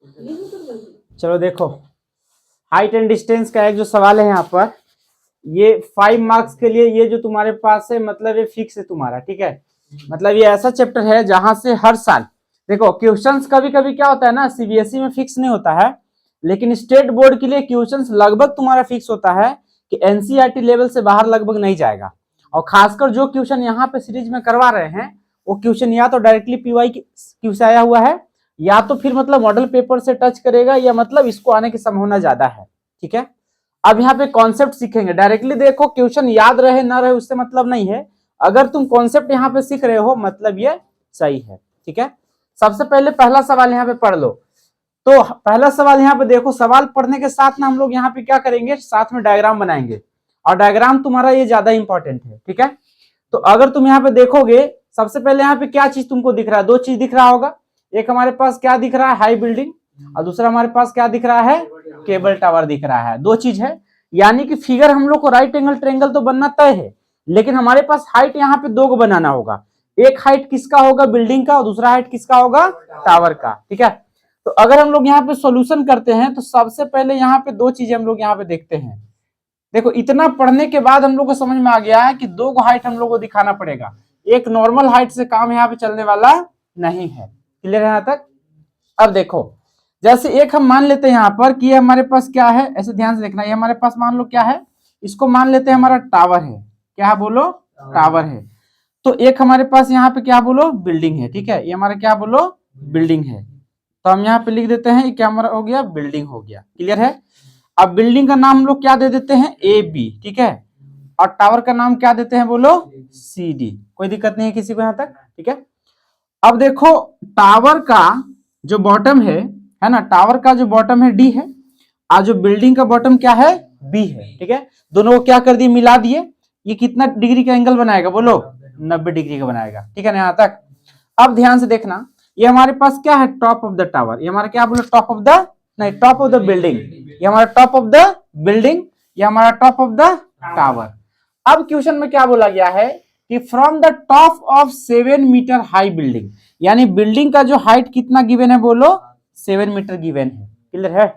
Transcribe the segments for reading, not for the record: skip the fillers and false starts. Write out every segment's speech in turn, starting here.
चलो देखो, height and distance का एक जो सवाल है यहाँ पर, ये 5 मार्क्स के लिए ये जो तुम्हारे पास है, मतलब ये फिक्स है तुम्हारा, ठीक है। मतलब ये ऐसा चैप्टर है जहां से हर साल देखो क्वेश्चंस कभी कभी क्या होता है ना, सीबीएसई में फिक्स नहीं होता है, लेकिन स्टेट बोर्ड के लिए क्वेश्चंस लगभग तुम्हारा फिक्स होता है कि एनसीईआरटी लेवल से बाहर लगभग नहीं जाएगा। और खासकर जो क्वेश्चन यहाँ पे सीरीज में करवा रहे हैं वो क्वेश्चन या तो डायरेक्टली पीवाई क्यू से आया हुआ है, या तो फिर मतलब मॉडल पेपर से टच करेगा, या मतलब इसको आने की संभावना ज्यादा है, ठीक है। अब यहाँ पे कॉन्सेप्ट सीखेंगे। डायरेक्टली देखो क्वेश्चन याद रहे ना रहे उससे मतलब नहीं है, अगर तुम कॉन्सेप्ट यहाँ पे सीख रहे हो मतलब ये सही है, ठीक है। सबसे पहले पहला सवाल यहाँ पे पढ़ लो। तो पहला सवाल यहाँ पे देखो, सवाल पढ़ने के साथ ना हम लोग यहाँ पे क्या करेंगे, साथ में डायग्राम बनाएंगे, और डायग्राम तुम्हारा ये ज्यादा इंपॉर्टेंट है, ठीक है। तो अगर तुम यहाँ पे देखोगे, सबसे पहले यहाँ पे क्या चीज तुमको दिख रहा है, दो चीज दिख रहा होगा। एक हमारे पास क्या दिख रहा है, हाई बिल्डिंग, और दूसरा हमारे पास क्या दिख रहा है, केबल टावर दिख रहा है। दो चीज है, यानी कि फिगर हम लोग को राइट एंगल ट्रायंगल तो बनना तय है, लेकिन हमारे पास हाइट यहाँ पे दो को बनाना होगा। एक हाइट किसका होगा, बिल्डिंग का, और दूसरा हाइट किसका होगा, टावर का, ठीक है। तो अगर हम लोग यहाँ पे सॉल्यूशन करते हैं तो सबसे पहले यहाँ पे दो चीजें हम लोग यहाँ पे देखते हैं। देखो इतना पढ़ने के बाद हम लोग को समझ में आ गया है कि दो हाइट हम लोग को दिखाना पड़ेगा, एक नॉर्मल हाइट से काम यहाँ पे चलने वाला नहीं है। क्लियर है यहाँ तक। अब देखो, जैसे एक हम मान लेते हैं यहाँ पर कि ये हमारे पास क्या है, ऐसे ध्यान से देखना, ये हमारे पास मान लो क्या है, इसको मान लेते हैं हमारा टावर है। क्या बोलो, टावर है। तो एक हमारे पास यहाँ पे क्या बोलो, बिल्डिंग है, ठीक है। ये हमारा क्या बोलो, बिल्डिंग है। तो हम यहाँ पे लिख देते हैं क्या हमारा हो गया, बिल्डिंग हो गया। क्लियर है। अब बिल्डिंग का नाम हम लोग क्या दे देते हैं, ए बी, ठीक है। और टावर का नाम क्या देते हैं, बोलो सी डी। कोई दिक्कत नहीं है किसी को यहाँ तक, ठीक है। अब देखो टावर का जो बॉटम है ना, टावर का जो बॉटम है डी है, और जो बिल्डिंग का बॉटम क्या है, बी है, ठीक है। दोनों को क्या कर दिए, मिला दिए। ये कितना डिग्री का एंगल बनाएगा, बोलो 90 डिग्री का बनाएगा, ठीक है ना यहाँ तक। अब ध्यान से देखना, ये हमारे पास क्या है, टॉप ऑफ द टावर। ये हमारा क्या बोलो, टॉप ऑफ द, नहीं टॉप ऑफ द बिल्डिंग। ये हमारा टॉप ऑफ द बिल्डिंग, ये हमारा टॉप ऑफ द टावर। अब क्वेश्चन में क्या बोला गया है कि from the top of 7 metre high building, यानी बिल्डिंग का जो हाइट कितना गिवन है, बोलो 7 मीटर गिवन है। क्लियर है।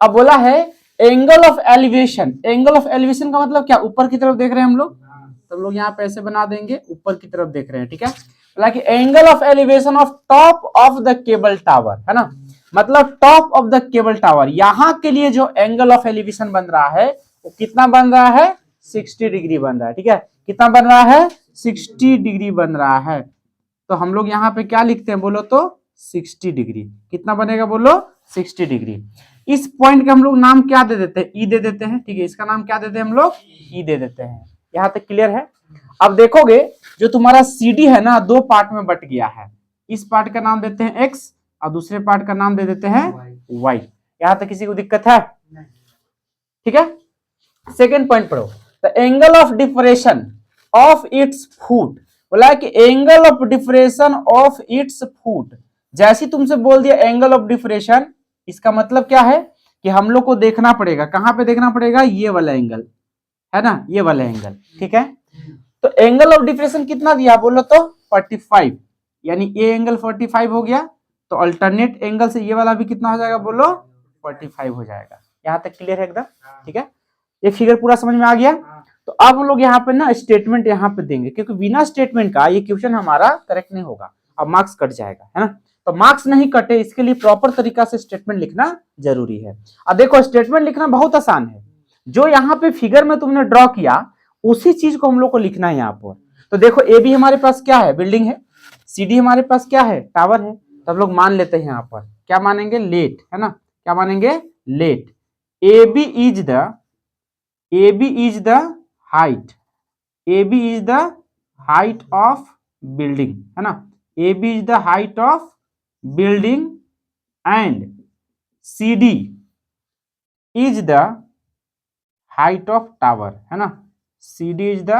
अब बोला है angle of elevation. Angle of elevation का मतलब क्या, ऊपर की तरफ देख रहे हैं हम लोग, तो हम लोग यहाँ पे ऐसे बना देंगे, ऊपर की तरफ देख रहे हैं, ठीक है। बोला कि angle of elevation of top of the cable tower, है ना, मतलब top of the cable tower, यहां के लिए जो एंगल ऑफ एलिवेशन बन रहा है वो कितना बन रहा है, 60 डिग्री बन रहा है, ठीक है। कितना बन रहा है, 60 डिग्री बन रहा है। तो हम लोग यहाँ पे क्या लिखते हैं, बोलो तो 60 डिग्री। कितना बनेगा, बोलो 60 डिग्री। इस पॉइंट का हम लोग नाम क्या दे देते हैं, ई दे देते हैं, ठीक है। इसका नाम क्या देते हैं हम लोग, ई दे देते हैं। यहाँ तक क्लियर है। अब देखोगे जो तुम्हारा CD है ना, दो पार्ट में बट गया है। इस पार्ट का नाम देते हैं X, और दूसरे पार्ट का नाम दे देते हैं Y। यहाँ तक किसी को दिक्कत है, ठीक है। सेकेंड पॉइंट पढ़ो, the angle of depression of its foot. बोला कि angle of depression of its foot. जैसे तुमसे बोल दिया एंगल ऑफ डिफरेशन, इसका मतलब क्या है कि हम लोग को देखना पड़ेगा, कहां पे देखना पड़ेगा, ये वाला एंगल है ना, ये वाला एंगल, ठीक है। तो एंगल ऑफ डिफरेशन कितना दिया, बोलो तो 45, यानी ये एंगल 45 हो गया। तो अल्टरनेट एंगल से ये वाला भी कितना हो जाएगा, बोलो 45 हो जाएगा। यहाँ तक क्लियर है एकदम, ठीक है। ये फिगर पूरा समझ में आ गया। तो अब हम लोग यहाँ पे ना स्टेटमेंट यहाँ पे देंगे, क्योंकि बिना स्टेटमेंट का ये क्वेश्चन हमारा करेक्ट नहीं होगा, अब मार्क्स कट जाएगा, है ना। तो मार्क्स नहीं कटे इसके लिए प्रॉपर तरीका से स्टेटमेंट लिखना जरूरी है। अब देखो स्टेटमेंट लिखना बहुत आसान है, जो यहाँ पे फिगर में तुमने ड्रॉ किया उसी चीज को हम लोग को लिखना है यहाँ पर। तो देखो ए बी हमारे पास क्या है, बिल्डिंग है, सी डी हमारे पास क्या है, टावर है। तो हम लोग मान लेते हैं यहाँ पर क्या मानेंगे, लेट, है ना, क्या मानेंगे, let A B is the height, A B is the height of building, है ना, A B is the height of building and C D is the height of tower, है ना, C D is the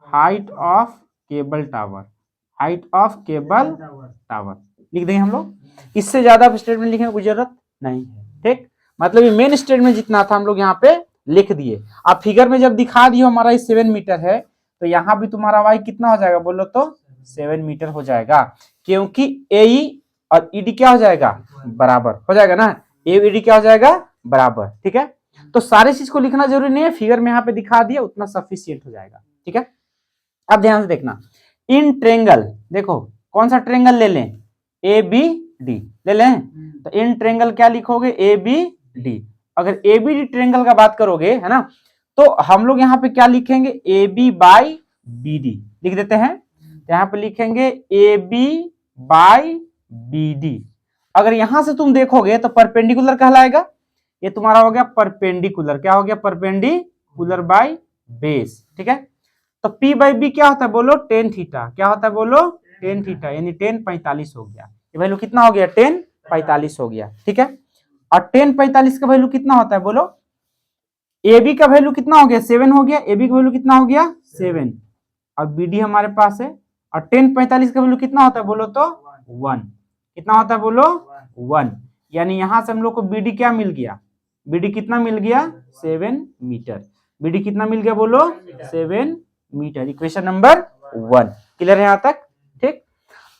height of cable tower, height of cable tower लिख देंगे हम लोग। इससे ज्यादा स्टेटमेंट लिखने की जरूरत नहीं है, ठीक। मतलब ये मेन स्टेटमेंट जितना था हम लोग यहाँ पे लिख दिए। अब फिगर में जब दिखा दियो हमारा 7 मीटर है, तो यहाँ भी तुम्हारा वाई कितना हो जाएगा, बोलो तो 7 मीटर हो जाएगा, क्योंकि ए और ईडी क्या हो जाएगा, बराबर हो जाएगा ना, ए बी डी क्या हो जाएगा, बराबर। ठीक है, तो सारी चीज को लिखना जरूरी नहीं है, फिगर में यहाँ पे दिखा दिया उतना सफिशियंट हो जाएगा। ठीक है, अब ध्यान से देखना, इन ट्रेंगल, देखो कौन सा ट्रेंगल ले लें, ए बी डी ले लें, तो इन ट्रेंगल क्या लिखोगे, ए बी डी। अगर ए बी डी ट्रेंगल का बात करोगे है ना, तो हम लोग यहाँ पे क्या लिखेंगे, A B by B D लिख देते हैं, यहाँ पे लिखेंगे A B by B D. अगर यहां से तुम देखोगे तो परपेंडिकुलर कहलाएगा, ये तुम्हारा हो गया परपेंडिकुलर, क्या हो गया, परपेंडिकुलर बाई बेस। ठीक है, तो P बाई बी क्या होता है बोलो, टेन थीटा, क्या होता है बोलो, टेन थीटा, यानी 1045 हो गया। ये वैल्यू कितना हो गया, 1045 हो गया। ठीक है, और 1045 का वैल्यू कितना होता है बोलो, ए बी का वैल्यू कितना हो गया, 7 हो गया, ए बी का वैल्यू कितना हो गया, 7, और बी डी हमारे पास है, और 1045 का वैल्यू कितना होता है बोलो तो 1, कितना होता है बोलो 1, यानी यहां से हम लोग को बी डी क्या मिल गया, बी डी कितना मिल गया, 7 मीटर, बी डी कितना मिल गया बोलो, 7 मीटर, इक्वेशन नंबर 1। क्लियर है यहाँ तक। ठीक,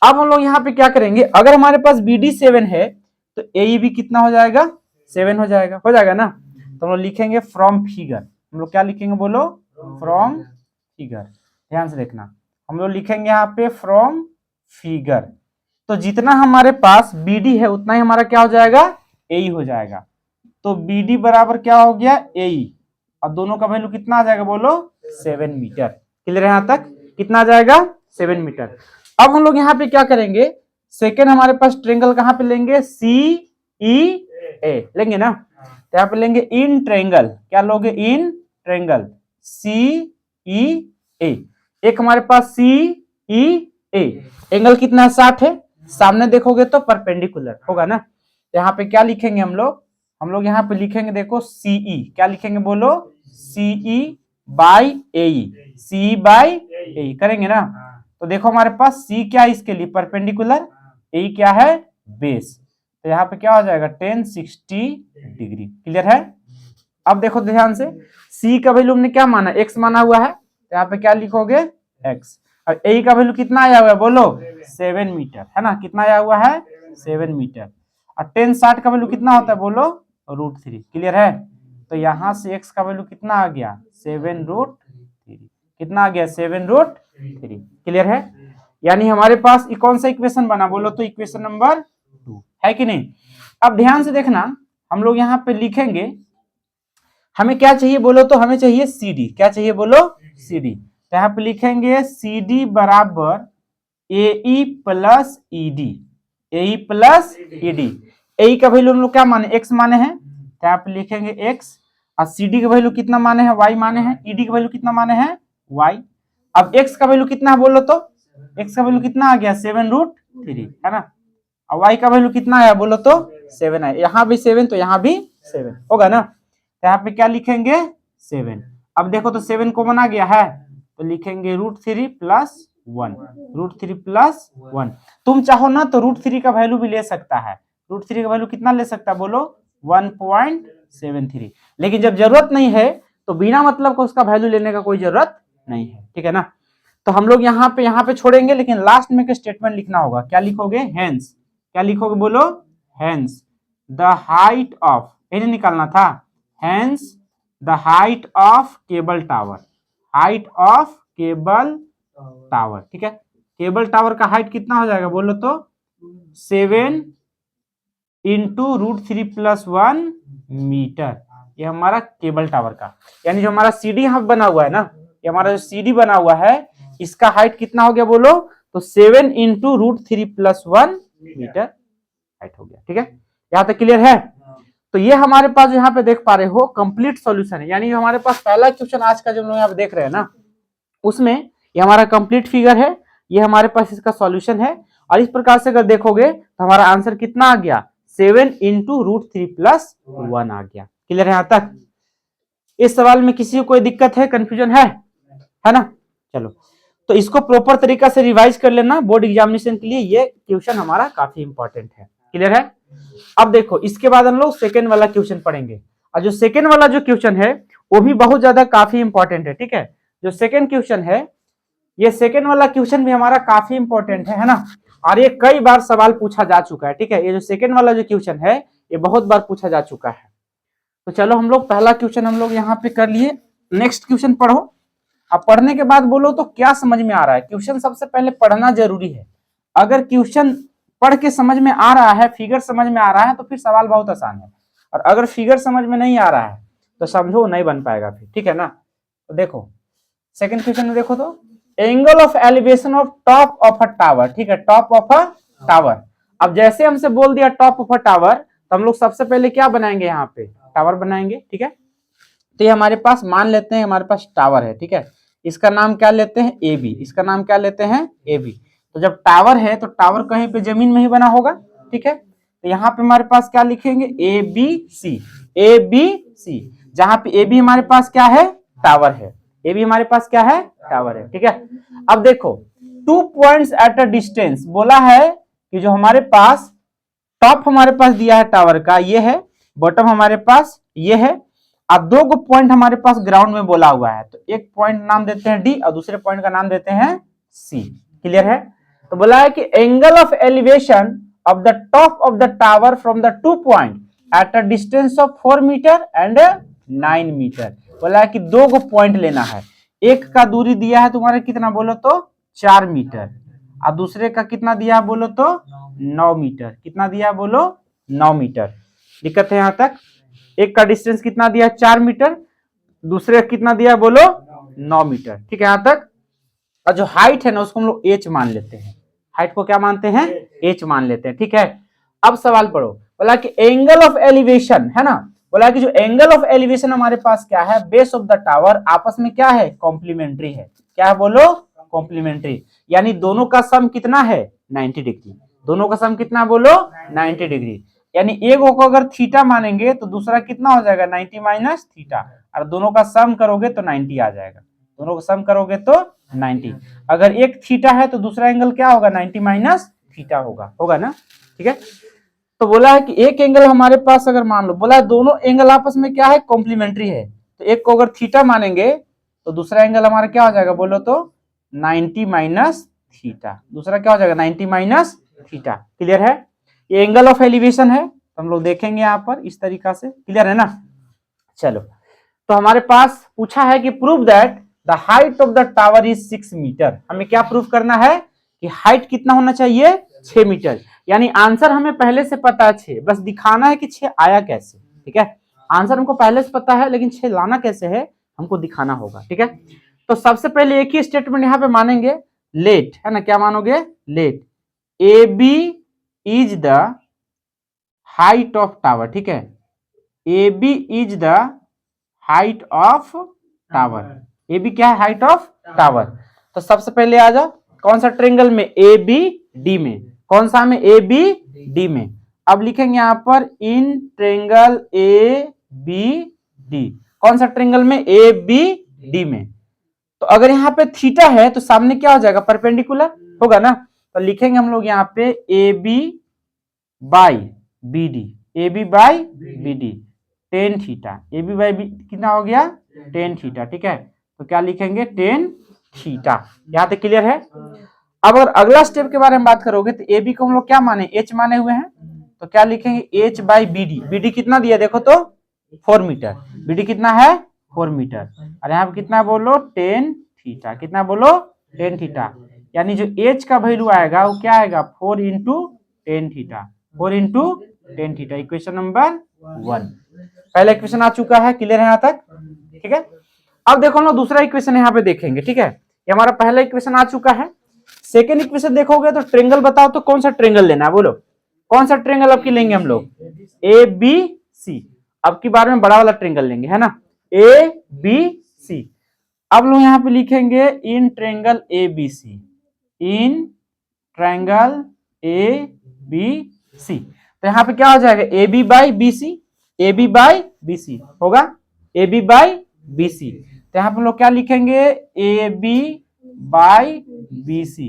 अब हम लोग यहाँ पे क्या करेंगे, अगर हमारे पास बी डी 7 है तो ए बी कितना हो जाएगा, 7 हो जाएगा ना, तो हम लोग लिखेंगे फ्रॉम फिगर, हम लोग क्या लिखेंगे बोलो, फ्रॉम फिगर। ध्यान से देखना, हम लोग लिखेंगे यहाँ पे फ्रॉम फिगर, तो जितना हमारे पास बी डी है उतना ही हमारा क्या हो जाएगा, ए हो जाएगा, तो बी डी बराबर क्या हो गया, ए, और दोनों का वैल्यू कितना आ जाएगा बोलो, 7 मीटर। क्लियर है यहाँ तक, कितना आ जाएगा, 7 मीटर। अब हम लोग यहाँ पे क्या करेंगे, सेकेंड हमारे पास ट्रेंगल कहाँ पे लेंगे, सी ई ए लेंगे ना, तो यहाँ पे लेंगे इन ट्रेंगल, क्या लोगे, इन ट्रेंगल सी ई ए, एक हमारे पास सी ई ए, एंगल कितना है, 60 है, सामने देखोगे तो परपेंडिकुलर होगा ना, यहाँ पे क्या लिखेंगे हम लोग यहाँ पे लिखेंगे, देखो सीई, क्या लिखेंगे बोलो, CE by A, C by A करेंगे ना, तो देखो हमारे पास सी क्या है इसके लिए, परपेंडिकुलर, ए क्या है, बेस, तो यहाँ पे क्या हो जाएगा 1060 डिग्री। क्लियर है। अब देखो ध्यान से, सी का वैल्यू हमने क्या माना, एक्स माना हुआ है, तो यहाँ पे क्या लिखोगे, एक्स, और ए का वैल्यू कितना आया हुआ है बोलो, 7 मीटर है ना, कितना आया हुआ है, 7 मीटर, और 1060 का वैल्यू कितना होता है बोलो, √3। क्लियर है, तो यहाँ से एक्स का वैल्यू कितना आ गया, 7√3, कितना आ गया, 7√3। क्लियर है, यानी हमारे पास कौन सा इक्वेशन बना बोलो तो, इक्वेशन नंबर 2 है कि नहीं। अब ध्यान से देखना, हम लोग यहाँ पे लिखेंगे, हमें क्या चाहिए बोलो तो, हमें चाहिए सी डी, क्या चाहिए बोलो, सी डी, तो यहाँ पे लिखेंगे सी डी बराबर ए ई प्लस ई डी, ए ई प्लस ई डी, ए का वैल्यू हम लोग क्या माने, एक्स माने हैं, तो यहाँ पे लिखेंगे एक्स, और सी डी का वैल्यू कितना माने हैं, वाई माने हैं, ई डी का वैल्यू कितना माने हैं, वाई। अब एक्स का वैल्यू कितना है बोलो तो, एक्स का वैल्यू कितना आ गया, 7√3 है ना, और वाई का वैल्यू कितना आया बोलो तो 7 है, यहाँ भी 7 तो यहाँ भी 7 होगा ना, तो यहाँ पे क्या लिखेंगे 7। अब देखो तो 7 कॉमन आ गया है, तो लिखेंगे √3 प्लस 1, √3 प्लस 1। तुम चाहो ना तो √3 का वैल्यू भी ले सकता है, √3 का वैल्यू कितना ले सकता है बोलो 1.73, लेकिन जब जरूरत नहीं है तो बिना मतलब को उसका वैल्यू लेने का कोई जरूरत नहीं है। ठीक है ना, तो हम लोग यहाँ पे छोड़ेंगे, लेकिन लास्ट में एक स्टेटमेंट लिखना होगा, क्या लिखोगे, हेंस, क्या लिखोगे बोलो, हेंस द हाइट ऑफ, ये निकालना था, hence the height of cable tower, height of cable tower. ठीक है, केबल टावर का हाइट कितना हो जाएगा बोलो तो 7 इंटू √3 प्लस 1 मीटर, ये हमारा केबल टावर का, यानी जो हमारा सीडी यहाँ बना हुआ है ना, ये हमारा जो सीडी बना हुआ है इसका हाइट कितना हो गया बोलो तो 7 इंटू √3 प्लस 1 मीटर हाइट हो गया। ठीक है, यहाँ तक क्लियर है। तो ये हमारे पास यहाँ पे देख पा रहे हो कंप्लीट सॉल्यूशन है, यानी हमारे पास पहला क्वेश्चन आज का जो हम लोग यहाँ पे देख रहे हैं ना, उसमें ये हमारा कंप्लीट फिगर है, ये हमारे पास इसका सॉल्यूशन है, और इस प्रकार से अगर देखोगे तो हमारा आंसर कितना आ गया 7 इंटू √3 प्लस 1 आ गया। क्लियर है यहाँ तक। इस सवाल में किसी को कोई दिक्कत है, कंफ्यूजन है ना। चलो, तो इसको प्रॉपर तरीका से रिवाइज कर लेना, बोर्ड एग्जामिनेशन के लिए ये क्वेश्चन हमारा काफी इंपॉर्टेंट है। क्लियर है। अब देखो, इसके बाद हम लोग सेकेंड वाला क्वेश्चन पढ़ेंगे, और जो सेकेंड वाला जो क्वेश्चन है वो भी बहुत ज्यादा काफी इंपॉर्टेंट है। ठीक है, जो सेकेंड क्वेश्चन है, ये सेकेंड वाला क्वेश्चन भी हमारा काफी इंपॉर्टेंट है ना। और ये कई बार सवाल पूछा जा चुका है, ठीक है। ये जो सेकंड वाला जो क्वेश्चन है ये बहुत बार पूछा जा चुका है। तो चलो हम लोग पहला क्वेश्चन हम लोग यहाँ पे कर लिए, नेक्स्ट क्वेश्चन पढ़ो। अब पढ़ने के बाद बोलो तो क्या समझ में आ रहा है। क्वेश्चन सबसे पहले पढ़ना जरूरी है। अगर क्वेश्चन पढ़ के समझ में आ रहा है, फिगर समझ में आ रहा है, तो फिर सवाल बहुत आसान है। और अगर फिगर समझ में नहीं आ रहा है तो समझो नहीं बन पाएगा फिर, ठीक है ना। तो देखो सेकंड क्वेश्चन में देखो तो angle of elevation of top of a tower, ठीक है, टॉप ऑफ अ टावर। अब जैसे हमसे बोल दिया टॉप ऑफ अ टावर, तो हम लोग सबसे पहले क्या बनाएंगे, यहाँ पे टावर बनाएंगे, ठीक है। तो ये हमारे पास मान लेते हैं हमारे पास टावर है, ठीक है। इसका नाम क्या लेते हैं, ए बी। इसका नाम क्या लेते हैं, ए बी। तो जब टावर है तो टावर कहीं पे जमीन में ही बना होगा, ठीक है। तो यहाँ पे हमारे पास क्या लिखेंगे, A B C, A B सी। जहां पे ए बी हमारे पास क्या है, टावर है। ए बी हमारे पास क्या है, टावर है, ठीक है। अब देखो 2 पॉइंट्स एट अ डिस्टेंस बोला है कि जो हमारे पास टॉप हमारे पास दिया है टावर का ये है, बॉटम हमारे पास ये है। अब 2 पॉइंट हमारे पास ग्राउंड में बोला हुआ है, तो एक पॉइंट नाम देते हैं डी और दूसरे पॉइंट का नाम देते हैं सी। क्लियर है। तो बोला है कि angle of elevation of the top of the tower from the 2 point at a distance of 4 metre and 9 metre. बोला है कि 2 पॉइंट लेना है। एक का दूरी दिया है तुम्हारे कितना बोलो तो 4 मीटर, और दूसरे का कितना दिया बोलो तो 9 मीटर। कितना दिया बोलो 9 मीटर। दिक्कत है यहाँ तक। एक का डिस्टेंस कितना दिया 4 मीटर, दूसरे का कितना दिया बोलो 9 मीटर, ठीक है यहाँ तक। और जो हाइट है ना उसको हम लोग एच मान लेते हैं। हाइट को क्या मानते हैं, एच मान लेते हैं, ठीक है। अब सवाल पढ़ो। बोला कि एंगल ऑफ एलिवेशन है ना, बोला कि जो एंगल ऑफ एलिवेशन हमारे पास क्या है, बेस ऑफ द टावर आपस में क्या है, कॉम्प्लीमेंट्री है। क्या है बोलो, कॉम्प्लीमेंट्री। यानी दोनों का सम कितना है 90 डिग्री। दोनों का सम कितना बोलो 90 डिग्री। यानी एक को अगर थीटा मानेंगे तो दूसरा कितना हो जाएगा 90 माइनस थीटा, और दोनों का सम करोगे तो 90 आ जाएगा। दोनों का सम करोगे तो 90। अगर एक थीटा है तो दूसरा एंगल क्या होगा 90 माइनस थीटा होगा, होगा ना, ठीक है। तो बोला है कि एक एंगल हमारे पास अगर मान लो, बोला है दोनों एंगल आपस में क्या है, कॉम्प्लीमेंट्री है। तो एक को अगर थीटा मानेंगे तो दूसरा एंगल हमारा क्या हो जाएगा बोलो तो 90 माइनस थीटा। दूसरा क्या हो जाएगा 90 माइनस थीटा। क्लियर है। ये एंगल ऑफ एलिवेशन है, तो हम लोग देखेंगे यहाँ पर इस तरीका से। क्लियर है ना। चलो तो हमारे पास पूछा है कि prove that the height of the tower is 6 metre. हमें क्या प्रूव करना है कि हाइट कितना होना चाहिए 6 मीटर। यानी आंसर हमें पहले से पता है 6, बस दिखाना है कि 6 आया कैसे, ठीक है। आंसर हमको पहले से पता है लेकिन 6 लाना कैसे है हमको दिखाना होगा, ठीक है। तो सबसे पहले एक ही स्टेटमेंट यहाँ पे मानेंगे, लेट है ना, क्या मानोगे, let A B is the height of tower, ठीक है। A B is the height of tower. A B क्या है, हाइट ऑफ टावर। तो सबसे पहले आ जाओ कौन सा ट्रेंगल में, ए बी डी में। कौन सा में, ए बी डी में। अब लिखेंगे यहां पर in triangle A B D. कौन सा ट्रेंगल में, ए बी डी में। तो अगर यहाँ पे थीटा है तो सामने क्या हो जाएगा, परपेंडिकुलर होगा ना। तो लिखेंगे हम लोग यहाँ पे A B by B D, A B by B D tan theta. A B by B कितना हो गया 10 थीटा, ठीक है। तो क्या लिखेंगे 10 थीटा। यहाँ तक क्लियर है। अब अगर अगला स्टेप के बारे में बात करोगे तो ए बी को हम लोग क्या माने, एच माने हुए हैं। तो क्या लिखेंगे H by B D. B D कितना दिया देखो तो 4 मीटर। बी डी कितना है 4 मीटर। और यहाँ पे कितना बोलो 10 थीटा। कितना बोलो 10 थीटा। यानी जो एच का वैल्यू आएगा वो क्या आएगा 4 into 10 theta. 4 into 10 theta. Equation number 1। पहला इक्वेशन आ चुका है। क्लियर है यहाँ तक, ठीक है। अब देखो हम लोग दूसरा इक्वेशन यहाँ पे देखेंगे, ठीक है। ये हमारा पहला इक्वेशन आ चुका है। सेकेंड इक्वेशन देखोगे तो ट्रेंगल बताओ तो कौन सा ट्रेंगल लेना है बोलो। कौन सा ट्रेंगल अब की लेंगे हम लोग, ए बी सी। अब की बार में बड़ा वाला ट्रेंगल लेंगे है ना, ए बी सी। अब लोग यहाँ पे लिखेंगे in triangle A B C, in triangle A B C. तो यहाँ पे क्या हो जाएगा A B by B C, A B by B C होगा, A B by B C. तो यहाँ पे लोग क्या लिखेंगे A B by B C.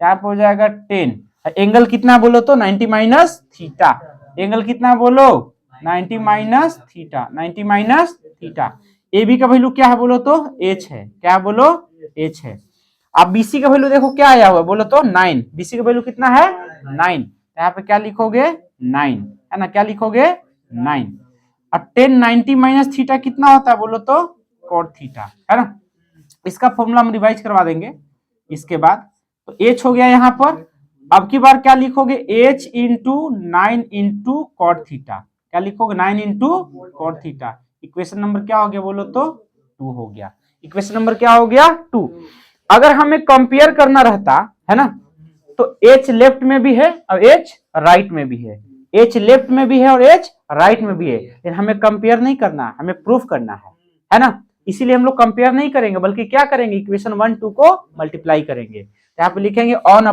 यहाँ पे हो जाएगा 10। एंगल कितना बोलो तो 90 माइनस थीटा। एंगल कितना बोलो 90 minus theta, 90 minus theta. A B का वैल्यू क्या है बोलो तो एच है। क्या बोलो एच है। अब बीसी का वैल्यू देखो क्या आया हुआ है, बोलो तो 9। बीसी का वैल्यू कितना है 9, तो यहाँ पे क्या लिखोगे 9, है ना, क्या लिखोगे 9। और 10 90 माइनस थीटा कितना होता है, बोलो तो कॉट थीटा, है ना। इसका फॉर्मूला हम रिवाइज करवा देंगे इसके बाद। तो एच हो गया यहाँ पर, अब की बार क्या लिखोगे H into 9 into cot theta, क्या लिखोगे 9 into cot theta. Equation number क्या हो गया, बोलो तो 2 हो गया। इक्वेशन नंबर क्या हो गया 2। अगर हमें कंपेयर करना रहता है ना, तो एच लेफ्ट में भी है और एच राइट में भी है, एच लेफ्ट में भी है और एच राइट में भी है, लेकिन हमें कंपेयर नहीं करना, हमें प्रूफ करना है ना। इसीलिए हम लोग कंपेयर नहीं करेंगे, बल्कि क्या करेंगे इक्वेशन 1 2 को मल्टीप्लाई करेंगे। तो यहाँ पे लिखेंगे on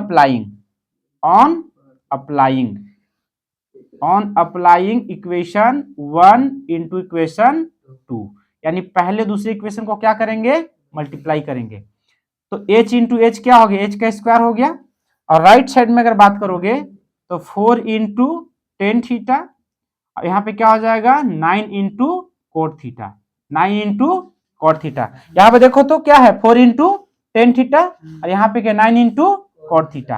applying equation 1 into equation 2, यानी पहले दूसरे इक्वेशन को क्या करेंगे मल्टीप्लाई करेंगे। तो h इंटू एच क्या हो गया, h का स्क्वायर हो गया। और राइट साइड में अगर बात करोगे तो 4 इंटू 10 थीटा, और यहाँ पे क्या हो जाएगा 9 into cot theta, 9 into cot theta. यहाँ पे देखो तो क्या है 4 इंटू 10 थीटा, और यहाँ पे क्या 9 इंटू कोट थीटा।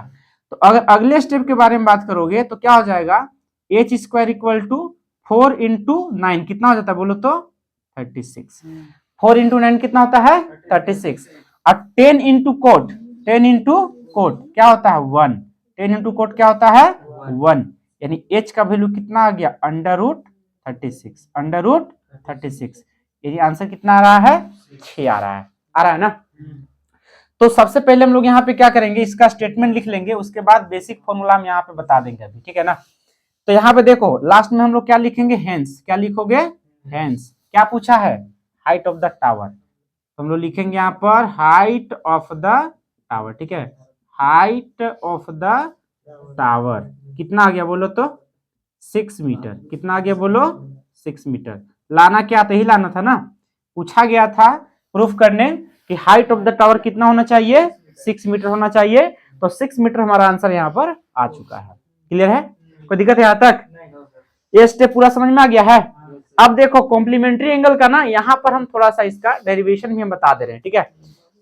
तो अगर अगले स्टेप के बारे में बात करोगे तो क्या हो जाएगा H square equal to 4 into 9 कितना हो जाता है, बोलो तो 36। 4 इंटू 9 कितना होता है 36। और 10 इंटू कोट, 10 इंटू कोट क्या होता है 1, 10 इंटू कोट क्या होता है 1, यानी h का वैल्यू कितना आ गया अंडर रूट 36, यानी आंसर कितना आ रहा है 6 आ रहा है ना। तो सबसे पहले हम लोग यहाँ पे क्या करेंगे, इसका स्टेटमेंट लिख लेंगे, उसके बाद बेसिक फॉर्मूला हम यहाँ पे बता देंगे अभी, ठीक है ना। तो यहाँ पे देखो लास्ट में हम लोग क्या लिखेंगे हेंस, क्या लिखोगे हेंस, क्या पूछा है हाइट ऑफ द टावर, तो हम लोग लिखेंगे यहाँ पर हाइट ऑफ द टावर, ठीक है, हाइट ऑफ द टावर कितना आ गया बोलो तो 6 मीटर, कितना आ गया बोलो 6 मीटर। लाना क्या था, यही लाना था ना, पूछा गया था प्रूफ करने कि हाइट ऑफ द टावर कितना होना चाहिए 6 मीटर होना चाहिए, तो 6 मीटर हमारा आंसर यहाँ पर आ चुका है। क्लियर है, कोई दिक्कत है यहाँ तक, ये स्टेप पूरा समझ में आ गया है। अब देखो कॉम्प्लीमेंट्री एंगल का ना यहाँ पर हम थोड़ा सा इसका डेरिवेशन भी हम बता दे रहे हैं, ठीक है।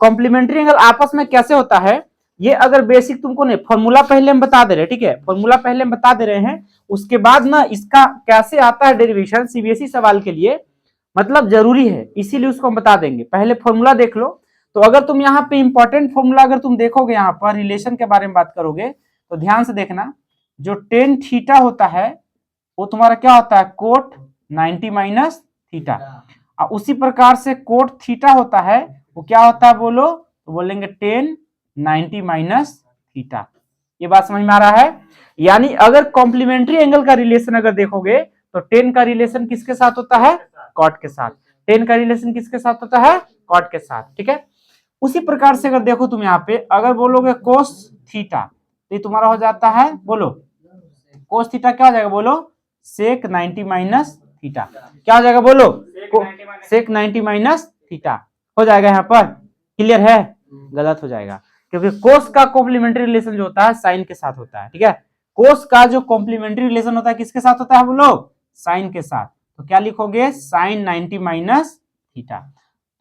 कॉम्प्लीमेंट्री एंगल आपस में कैसे होता है, ये अगर बेसिक तुमको नहीं, फॉर्मूला पहले हम बता दे रहे हैं, ठीक है, फॉर्मूला पहले हम बता दे रहे हैं, उसके बाद ना इसका कैसे आता है डेरिवेशन सीबीएसई सवाल के लिए मतलब जरूरी है, इसीलिए उसको हम बता देंगे। पहले फॉर्मूला देख लो। तो अगर तुम यहाँ पे इंपॉर्टेंट फॉर्मूला अगर तुम देखोगे यहाँ पर रिलेशन के बारे में बात करोगे तो ध्यान से देखना, जो टेन थीटा होता है वो तुम्हारा क्या होता है कोट 90 माइनस थीटा, और उसी प्रकार से कोट थीटा होता है वो क्या होता है बोलो, तो बोलेंगे 10 90 माइनस थीटा। ये बात समझ में आ रहा है। यानी अगर कॉम्प्लीमेंट्री एंगल का रिलेशन अगर देखोगे तो 10 का रिलेशन किसके साथ होता है कॉट के साथ, 10 का रिलेशन किसके साथ होता है कॉट के साथ, ठीक है। उसी प्रकार से अगर देखो तुम यहाँ पे अगर बोलोगे कोस थीटा तो ये तुम्हारा हो जाता है बोलो कोस थीटा क्या हो जाएगा बोलो सेक 90 माइनस थीटा, क्या हो जाएगा बोलो सेक 90 माइनस थीटा हो जाएगा यहाँ पर। क्लियर है, गलत हो जाएगा क्योंकि कोस का कॉम्प्लीमेंट्री रिलेशन जो होता है साइन के साथ होता है, ठीक है। कोस का जो कॉम्प्लीमेंट्री रिलेशन होता है किसके साथ होता है बोलो साइन के साथ, तो क्या लिखोगे साइन 90 माइनस थीटा।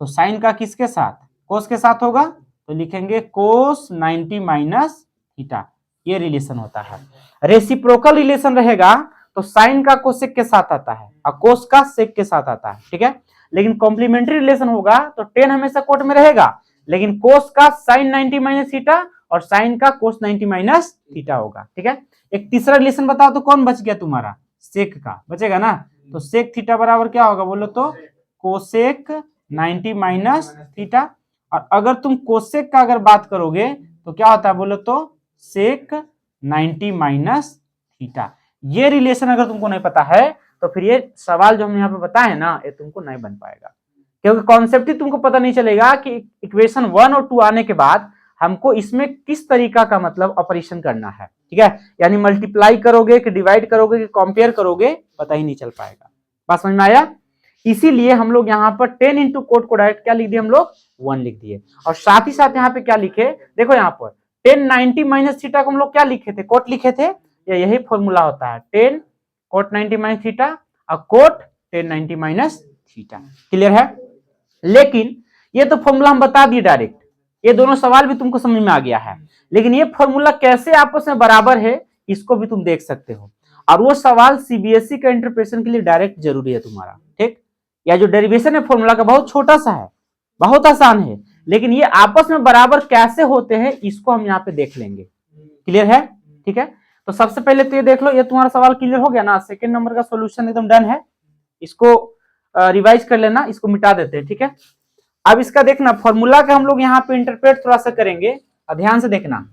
तो साइन का किसके साथ कोस के साथ होगा तो लिखेंगे कोस 90 माइनस थीटा, ये रिलेशन होता है। रेसिप्रोकल रिलेशन रहेगा तो साइन का कोसेक के साथ आता है और कोस का सेक के साथ आता है, ठीक है। लेकिन कॉम्प्लीमेंट्री रिलेशन होगा तो 10 हमेशा कोट में रहेगा, लेकिन कोस का साइन 90 माइनस थीटा और साइन का कोस 90 माइनस थीटा होगा, ठीक है। एक तीसरा रिलेशन बताओ तो कौन बच गया तुम्हारा सेक का बचेगा ना, तो सेक थीटा बराबर क्या होगा बोलो तो कोसेक 90 माइनस थीटा। और अगर तुम कोसेक का अगर बात करोगे तो क्या होता है बोलो तो सेक 90 माइनस थीटा। ये रिलेशन अगर तुमको नहीं पता है तो फिर ये सवाल जो हम यहाँ पे बताए ना ये तुमको नहीं बन पाएगा, क्योंकि कॉन्सेप्ट ही तुमको पता नहीं चलेगा कि इक्वेशन 1 और 2 आने के बाद हमको इसमें किस तरीका का मतलब ऑपरेशन करना है, ठीक है। यानी मल्टीप्लाई करोगे कि डिवाइड करोगे कि कंपेयर करोगे पता ही नहीं चल पाएगा। बात समझ में आया। इसीलिए हम लोग यहाँ पर 10 इंटू कोट को डायरेक्ट क्या लिख दिए हम लोग 1 लिख दिए, और साथ ही साथ यहाँ पे क्या लिखे देखो यहाँ पर 10 90 माइनस थीटा को हम लोग क्या लिखे थे कोट लिखे थे, यही फॉर्मूला होता है 10 कोट 90 माइनस थीटा और कोट 10 90 माइनस थीटा। क्लियर है। लेकिन ये तो फॉर्मूला हम बता दिए डायरेक्ट, ये दोनों सवाल भी तुमको समझ में आ गया है। लेकिन ये फॉर्मूला कैसे आपस में बराबर है इसको भी तुम देख सकते हो, और वो सवाल सीबीएसई का इंटरप्रिटेशन के लिए डायरेक्ट जरूरी है तुम्हारा, ठीक। या जो डेरिवेशन है फॉर्मूला का बहुत छोटा सा है, बहुत आसान है, लेकिन ये आपस में बराबर कैसे होते हैं इसको हम यहाँ पे देख लेंगे। क्लियर है, ठीक है। तो सबसे पहले तो ये देख लो, ये तुम्हारा सवाल क्लियर हो गया ना, सेकंड नंबर का सॉल्यूशन एकदम डन है। इसको रिवाइज कर लेना, इसको मिटा देते हैं, ठीक है। अब इसका देखना फॉर्मूला का हम लोग यहाँ पे इंटरप्रेट थोड़ा सा करेंगे, और ध्यान से देखना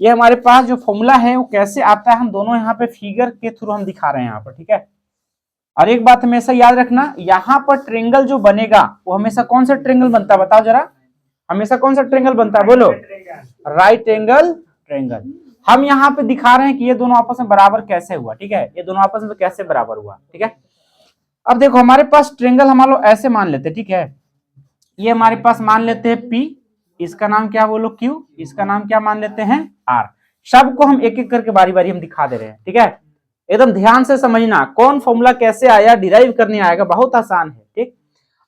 ये हमारे पास जो फॉर्मूला है वो कैसे आता है, हम दोनों यहाँ पे फिगर के थ्रू हम दिखा रहे हैं यहाँ पर, ठीक है। और एक बात हमेशा याद रखना, यहाँ पर ट्रेंगल जो बनेगा वो हमेशा कौन सा ट्रेंगल बनता है बताओ जरा, हमेशा कौन सा ट्रेंगल बनता है बोलो, राइट एंगल ट्रेंगल। हम यहाँ पे दिखा रहे हैं कि ये दोनों आपस में बराबर कैसे हुआ, ठीक है, ये दोनों आपस में कैसे बराबर हुआ, ठीक है। अब देखो हमारे पास ट्रेंगल हम लोग ऐसे मान लेते हैं, ठीक है, ये हमारे पास मान लेते हैं P, इसका नाम क्या बोलो Q, इसका नाम क्या मान लेते हैं R। सबको हम एक एक करके बारी बारी हम दिखा दे रहे हैं, ठीक है। एकदम ध्यान से समझना कौन फॉर्मूला कैसे आया, डिराइव करने आएगा, बहुत आसान है, ठीक।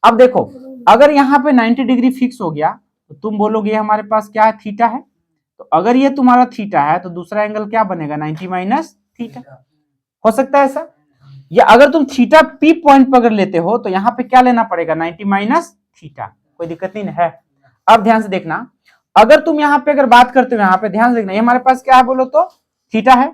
अब देखो अगर यहाँ पे 90 डिग्री फिक्स हो गया तो तुम बोलोगे हमारे पास क्या है, थीटा है। तो अगर ये तुम्हारा थीटा है तो दूसरा एंगल क्या बनेगा, 90 माइनस थीटा। हो सकता है ऐसा, या अगर तुम थीटा P पॉइंट पर अगर लेते हो तो यहाँ पे क्या लेना पड़ेगा, 90 माइनस थीटा, कोई दिक्कत नहीं है। अब ध्यान से देखना, अगर तुम यहाँ पे अगर बात करते हो, यहाँ पे ध्यान से देखना, ये हमारे पास क्या है बोलो तो थीटा है।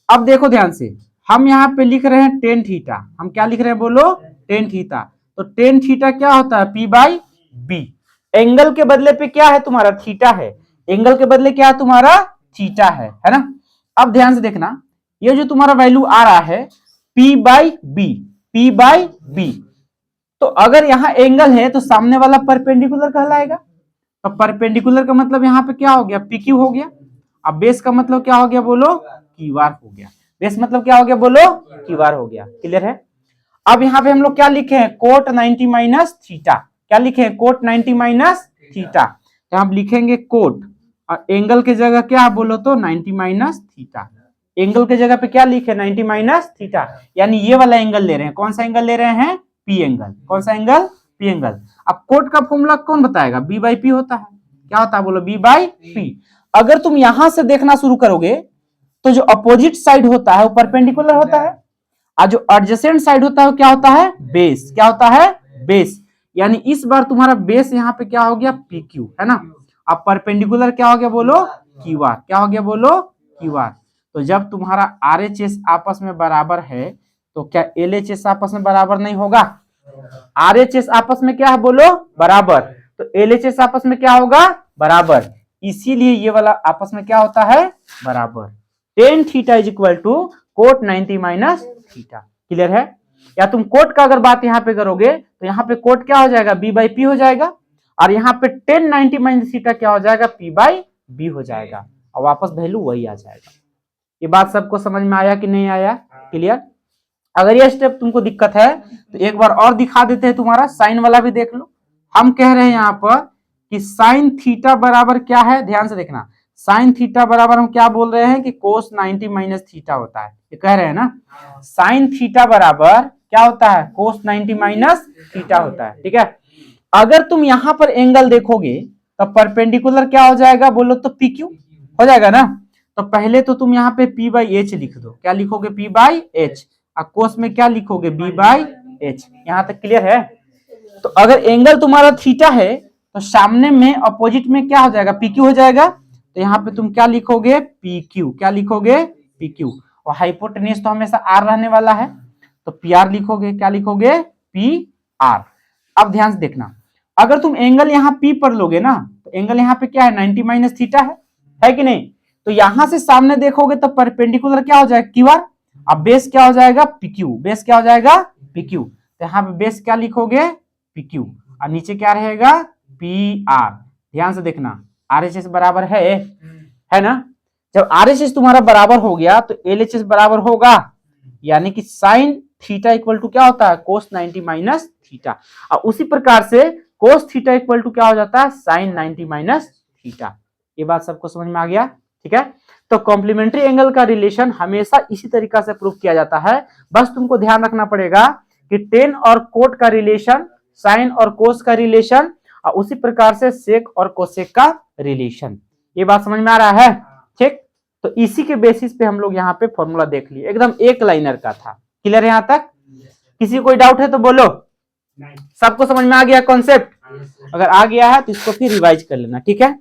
अब देखो ध्यान से, हम यहाँ पे लिख रहे हैं टेन थीटा, हम क्या लिख रहे हैं बोलो, टेन थीटा। तो टेन थीटा क्या होता है, P बाई बी। एंगल के बदले पे क्या है तुम्हारा, थीटा है, एंगल के बदले क्या है तुम्हारा, थीटा है ना। अब ध्यान से देखना, ये जो तुम्हारा वैल्यू आ रहा है P by B, P by B, तो अगर यहाँ एंगल है तो सामने वाला परपेंडिकुलर कहलाएगा। तो परपेंडिकुलर का मतलब यहाँ पे क्या हो गया, PQ हो गया। अब बेस का मतलब क्या हो गया बोलो, QR हो गया। बेस मतलब क्या हो गया बोलो, QR हो गया। क्लियर है। अब यहाँ पे हम लोग क्या लिखे हैं, कोट 90 माइनस थीटा, क्या लिखे हैं, कोट 90 माइनस थीटा। तो हम लिखेंगे कोट, और एंगल के जगह क्या बोलो तो 90 माइनस थीटा। एंगल के जगह पे क्या लिखे, 90 माइनस थीटा, यानी ये वाला एंगल ले रहे हैं। कौन सा एंगल ले रहे हैं, P एंगल। कौन सा एंगल, P एंगल। अब कोट का फॉर्मूला कौन बताएगा, B बाई P होता है। क्या होता है बोलो, B बाई P। अगर तुम यहां से देखना शुरू करोगे तो जो अपोजिट साइड होता है वो परपेंडिकुलर होता है, और जो एडजेसेंट साइड होता है वो क्या होता है, बेस। क्या होता है, बेस। यानी इस बार तुम्हारा बेस यहाँ पे क्या हो गया, PQ है ना। अब परपेंडिकुलर क्या हो गया बोलो, QR। क्या हो गया बोलो, QR। तो जब तुम्हारा RHS आपस में बराबर है तो क्या LHS आपस में बराबर नहीं होगा, RHS आपस में क्या है बोलो, बराबर, तो LHS आपस में क्या होगा, बराबर। इसीलिए ये वाला आपस में क्या होता है, बराबर। Tan theta is equal to cot 90 minus theta. Clear है। या तुम कोट का अगर बात यहाँ पे करोगे तो यहाँ पे कोट क्या हो जाएगा, B बाई P हो जाएगा, और यहाँ पे टेन 90 माइनस थीटा क्या हो जाएगा, P बाई B हो जाएगा, और वापस वैल्यू वही आ जाएगा। ये बात सबको समझ में आया कि नहीं आया, क्लियर। अगर ये स्टेप तुमको दिक्कत है तो एक बार और दिखा देते हैं, तुम्हारा साइन वाला भी देख लो। हम कह रहे हैं यहाँ पर कि साइन थीटा बराबर क्या है, ध्यान से देखना, साइन थीटा बराबर हम क्या बोल रहे हैं कि कोस 90 माइनस थीटा होता है, ये कह रहे हैं ना। साइन थीटा बराबर क्या होता है, कोस 90 माइनस थीटा होता है, ठीक है। अगर तुम यहाँ पर एंगल देखोगे तो परपेंडिकुलर क्या हो जाएगा बोलो तो PQ हो जाएगा ना। तो पहले तो तुम यहाँ पे P बाई H लिख दो, क्या लिखोगे, P बाई H, और कोस में क्या लिखोगे, B बाई H। यहाँ तक क्लियर है। तो अगर एंगल तुम्हारा थीटा है तो सामने में अपोजिट में क्या हो जाएगा, PQ हो जाएगा। तो यहाँ पे तुम क्या लिखोगे, PQ। क्या लिखोगे, PQ। और हाइपोटेन्यूज तो हमेशा R रहने वाला है, तो PR लिखोगे। क्या लिखोगे, PR। अब ध्यान से देखना, अगर तुम एंगल यहाँ P पर लोगे ना तो एंगल यहाँ पे क्या है, 90 माइनस थीटा है कि नहीं। तो यहां से सामने देखोगे तो परपेंडिकुलर क्या हो जाएगा, QR। अब बेस क्या हो जाएगा, PQ। बेस क्या हो जाएगा, PQ। तो यहाँ पे बेस क्या लिखोगे, PQ, और नीचे क्या रहेगा, PR। ध्यान से देखना, RHS बराबर है ना। जब RHS तुम्हारा बराबर हो गया तो LHS बराबर होगा, यानी कि साइन थीटा इक्वल टू क्या होता है, कोस 90 माइनस थीटा। और उसी प्रकार से कोस थीटा इक्वल टू क्या हो जाता है, साइन 90 माइनस थीटा। ये बात सबको समझ में आ गया, ठीक है। तो कॉम्प्लीमेंट्री एंगल का रिलेशन हमेशा इसी तरीका से प्रूव किया जाता है। बस तुमको ध्यान रखना पड़ेगा कि टेन और कोट का रिलेशन, साइन और कोस का रिलेशन, और उसी प्रकार से सेक और कोसेक का रिलेशन। ये बात समझ में आ रहा है? ठीक, तो इसी के बेसिस पे हम लोग यहाँ पे फॉर्मूला देख लिए, एकदम एक लाइनर का था। क्लियर है यहाँ तक? किसी कोई डाउट है तो बोलो। सबको समझ में आ गया कॉन्सेप्ट? अगर आ गया है तो इसको फिर रिवाइज कर लेना, ठीक है।